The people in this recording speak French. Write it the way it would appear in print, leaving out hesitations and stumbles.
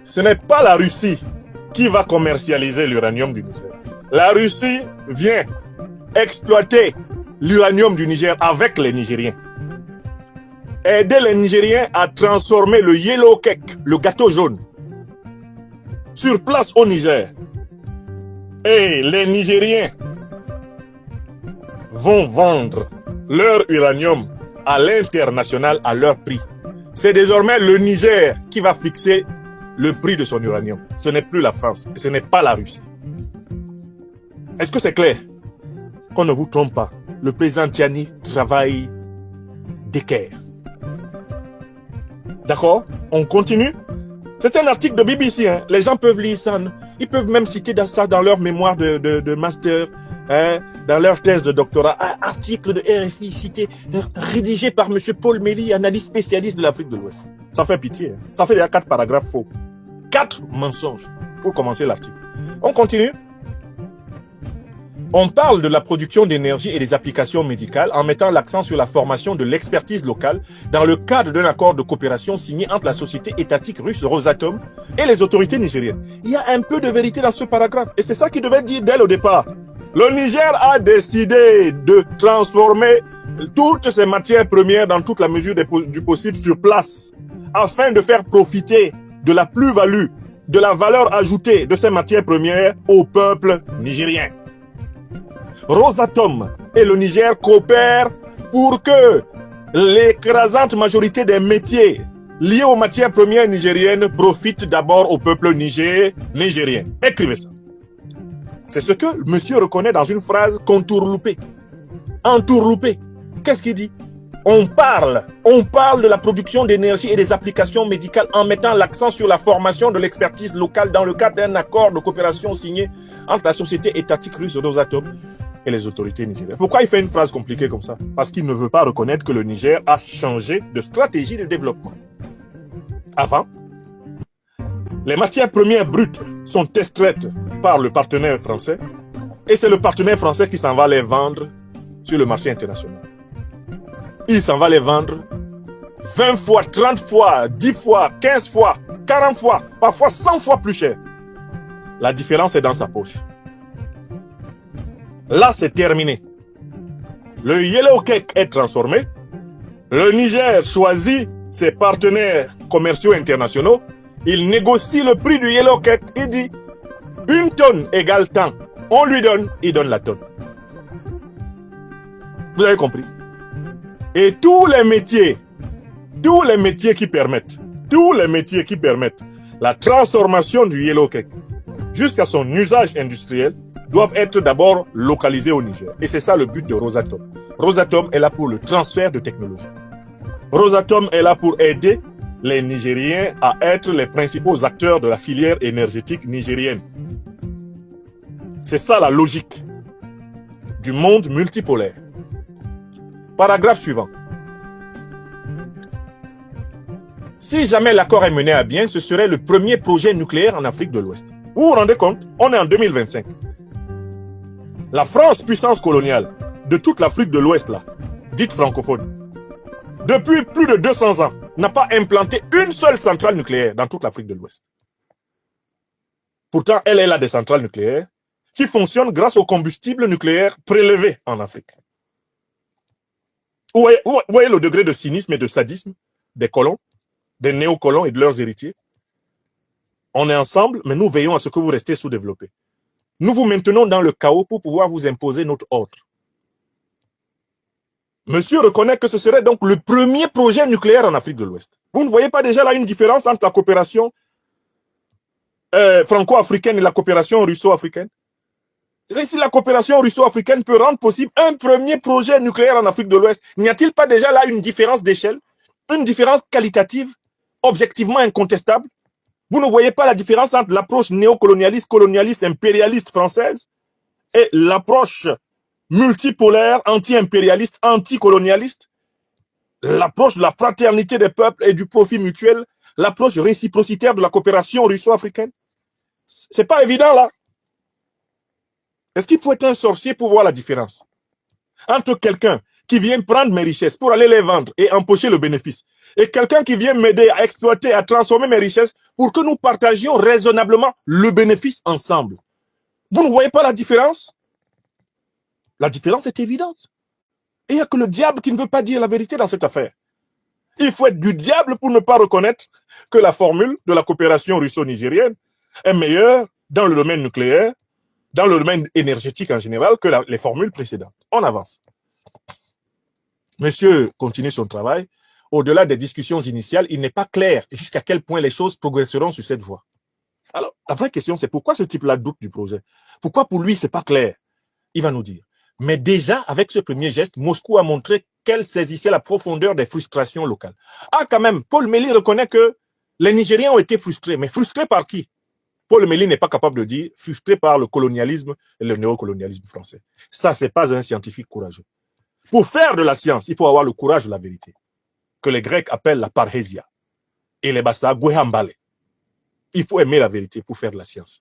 ce n'est pas la Russie qui va commercialiser l'uranium du Niger. La Russie vient exploiter l'uranium du Niger avec les Nigériens. Aider les Nigériens à transformer le yellow cake, le gâteau jaune, sur place au Niger. Et les Nigériens vont vendre leur uranium à l'international à leur prix. C'est désormais le Niger qui va fixer le prix de son uranium. Ce n'est plus la France, ce n'est pas la Russie. Est-ce que c'est clair? Qu'on ne vous trompe pas, le président Tiani travaille d'équerre. D'accord? On continue? C'est un article de BBC, hein. Les gens peuvent lire ça. Ils peuvent même citer ça dans leur mémoire de master, hein, dans leur thèse de doctorat. Un article de RFI cité, rédigé par M. Paul Méli, analyste spécialiste de l'Afrique de l'Ouest. Ça fait pitié. Hein. Ça fait déjà 4 paragraphes faux. 4 mensonges pour commencer l'article. On continue. On parle de la production d'énergie et des applications médicales en mettant l'accent sur la formation de l'expertise locale dans le cadre d'un accord de coopération signé entre la société étatique russe Rosatom et les autorités nigériennes. Il y a un peu de vérité dans ce paragraphe et c'est ça qui devait dire dès le départ. Le Niger a décidé de transformer toutes ces matières premières dans toute la mesure du possible sur place afin de faire profiter de la plus-value, de la valeur ajoutée de ces matières premières au peuple nigérien. Rosatom et le Niger coopèrent pour que l'écrasante majorité des métiers liés aux matières premières nigériennes profitent d'abord au peuple nigérien. Écrivez ça. C'est ce que monsieur reconnaît dans une phrase contourloupée. Entourloupée. Qu'est-ce qu'il dit? On parle de la production d'énergie et des applications médicales en mettant l'accent sur la formation de l'expertise locale dans le cadre d'un accord de coopération signé entre la société étatique russe Rosatom et les autorités nigériennes. Pourquoi il fait une phrase compliquée comme ça? Parce qu'il ne veut pas reconnaître que le Niger a changé de stratégie de développement. Avant, les matières premières brutes sont extraites par le partenaire français et c'est le partenaire français qui s'en va les vendre sur le marché international. Il s'en va les vendre 20 fois, 30 fois, 10 fois, 15 fois, 40 fois, parfois 100 fois plus cher. La différence est dans sa poche. Là, c'est terminé. Le yellow cake est transformé. Le Niger choisit ses partenaires commerciaux internationaux. Il négocie le prix du yellow cake. Il dit, 1 tonne égale tant. On lui donne, il donne la tonne. Vous avez compris? Et tous les métiers qui permettent la transformation du yellow cake jusqu'à son usage industriel doivent être d'abord localisés au Niger. Et c'est ça le but de Rosatom. Rosatom est là pour le transfert de technologie. Rosatom est là pour aider les Nigériens à être les principaux acteurs de la filière énergétique nigérienne. C'est ça la logique du monde multipolaire. Paragraphe suivant. Si jamais l'accord est mené à bien, ce serait le premier projet nucléaire en Afrique de l'Ouest. Vous vous rendez compte? On est en 2025. La France, puissance coloniale de toute l'Afrique de l'Ouest, là, dite francophone, depuis plus de 200 ans, n'a pas implanté une seule centrale nucléaire dans toute l'Afrique de l'Ouest. Pourtant, elle a des centrales nucléaires qui fonctionnent grâce au combustible nucléaire prélevé en Afrique. Vous voyez le degré de cynisme et de sadisme des colons, des néocolons et de leurs héritiers? On est ensemble, mais nous veillons à ce que vous restez sous-développés. Nous vous maintenons dans le chaos pour pouvoir vous imposer notre ordre. Monsieur reconnaît que ce serait donc le premier projet nucléaire en Afrique de l'Ouest. Vous ne voyez pas déjà là une différence entre la coopération franco-africaine et la coopération russo-africaine? Si la coopération russo-africaine peut rendre possible un premier projet nucléaire en Afrique de l'Ouest, n'y a-t-il pas déjà là une différence d'échelle, une différence qualitative, objectivement incontestable? Vous ne voyez pas la différence entre l'approche néocolonialiste, colonialiste, impérialiste française et l'approche multipolaire, anti-impérialiste, anticolonialiste? L'approche de la fraternité des peuples et du profit mutuel, l'approche réciprocitaire de la coopération russo-africaine? C'est pas évident là. Est-ce qu'il faut être un sorcier pour voir la différence entre quelqu'un qui vient prendre mes richesses pour aller les vendre et empocher le bénéfice. Et quelqu'un qui vient m'aider à exploiter, à transformer mes richesses pour que nous partagions raisonnablement le bénéfice ensemble. Vous ne voyez pas la différence? La différence est évidente. Et il n'y a que le diable qui ne veut pas dire la vérité dans cette affaire. Il faut être du diable pour ne pas reconnaître que la formule de la coopération russo-nigérienne est meilleure dans le domaine nucléaire, dans le domaine énergétique en général, que les formules précédentes. On avance. Monsieur continue son travail. Au-delà des discussions initiales, il n'est pas clair jusqu'à quel point les choses progresseront sur cette voie. Alors, la vraie question, c'est pourquoi ce type-là doute du projet? Pourquoi pour lui, c'est pas clair? Il va nous dire. Mais déjà, avec ce premier geste, Moscou a montré qu'elle saisissait la profondeur des frustrations locales. Ah, quand même, Paul Mély reconnaît que les Nigériens ont été frustrés. Mais frustrés par qui? Paul Mély n'est pas capable de dire frustrés par le colonialisme et le néocolonialisme français. Ça, c'est pas un scientifique courageux. Pour faire de la science, il faut avoir le courage de la vérité, que les Grecs appellent la parrhésia, et les Bassa, Gwehambale. Il faut aimer la vérité pour faire de la science.